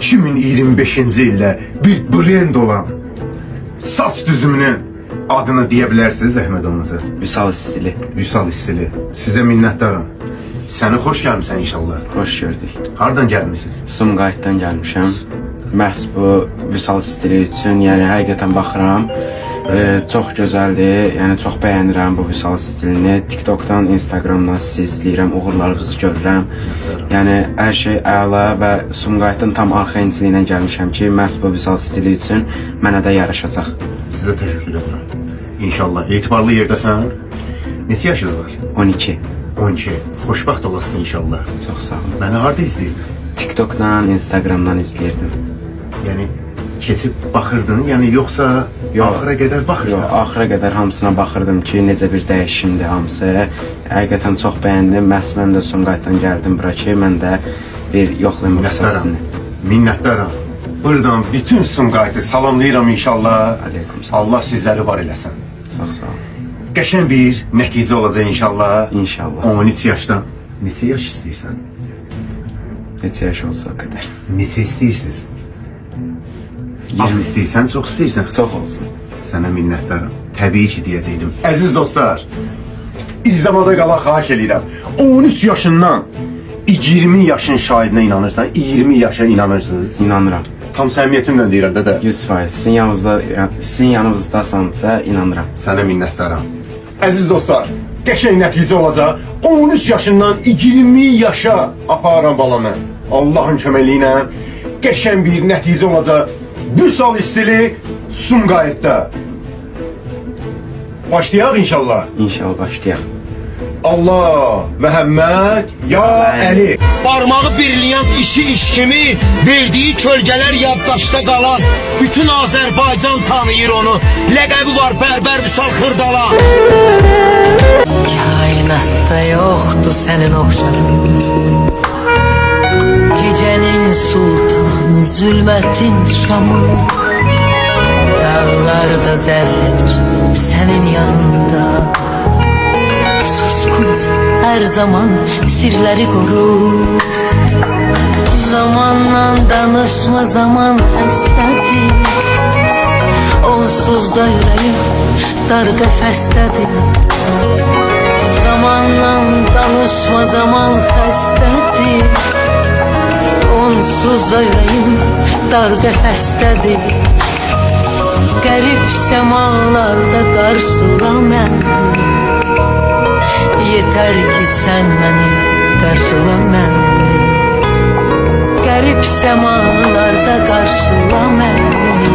2025-ci ildə bir brend olan saç düzümünün adını deyə bilərsiniz zəhmət olmasa? Vüsal stili. Vüsal stili. Sizə minnətdaram. Səni xoş gəlmisən inşallah. Xoş gördük. Hardan gəlmisiniz? Sumqayıtdan gəlmişəm. Məhz bu Vüsal stili üçün, yəni həqiqətən baxıram. Çox gözəldir. Yəni çox bəyənirəm bu Vüsal stilini. TikTokdan, Instagramdan sizi izləyirəm, uğurlarınızı görürəm. Yəni hər şey əla və Sumqayıtın tam arxa inciliyinə gəlmişəm ki, məhz bu Vüsal stili üçün mənə də yaraşacaq. Sizə təşəkkür edirəm. İnşallah etibarlı yerdəsən. Neçə yaşınız var? 12. 12. Xoşbəxt olasın inşallah. Çox sağ olun. Məni harda izləyirdin? TikTokdan, Instagramdan izləyirdim. Yəni keçib baxırdın, yəni yoxsa axıra qədər baxırsan? Yox, axıra qədər hamısına baxırdım ki, necə bir dəyişimdir hamısı. Həqiqətən çox bəyəndim. Məhz mən də Sumqayıtdan gəldim bura ki, mən də bir yoxlayım bu səsini. Minnətdaram. Buradan bütün Sumqayıtı salamlayıram inşallah. Aleykümselam. Allah sizləri var eləsin. Çox sağ olun. Qəşəng bir nəticə olacaq inşallah. İnşallah. 13 yaşdan. Neçə yaş istəyirsən? Neçə yaş olsa o qədər. Neçə istəyirsiniz? Az istəyirsən, çox istəyirsən? Çox olsun. Sənə minnətdaram. Təbii ki, deyəcəkdim. Əziz dostlar, izləmədə qala xahiş edirəm. 13 yaşından 20 yaşın şahidinə inanırsan, 20 yaşa inanırsınız. İnanıram. Tam səmimiyyətimlə deyirəm, dədə. 100%. Sizin yanınızdasamsa inanıram. Sənə minnətdaram. Əziz dostlar, qəşəng nəticə olacaq. 13 yaşından 20 yaşa aparan balanı. Allahın köməkliyi ilə qəşəng bir nəticə olacaq. Vüsal stili Sumqayıtda. Başlayaq inşallah. İnşallah başlayaq. Allah, Məhəmməd, ya Əli. Parmağı birleyen işi iş kimi, verdiği kölgeler yaddaşta qalan. Bütün Azərbaycan tanıyır onu. Ləqəbi var Bərbər Vüsal Xırdala. Kainatta yoktu senin oxşarın. Gecenin sultanı, zulmetin şamı. Dağlarda zerredir senin yanında. Suskun her zaman sirleri koru. Zamanla danışma, zaman xəstədir. Onsuz da yüreğim dar qəfəsdədir. Zamanla danışma, zaman xəstədir. Onsuz da yüreğim dar qəfəsdədir. Qərib səmalarda qarşıla məni. Yeter ki sen beni karşıla beni. Garip semalarda karşıla beni.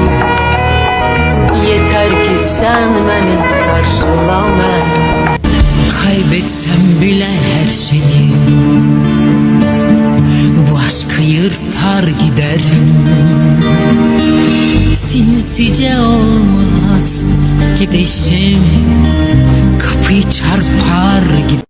Yeter ki sen beni karşıla beni. Kaybetsem bile her şeyi, bu aşkı yırtar giderim. Sinsice olmaz gidişim, kapıyı çarpar giderim.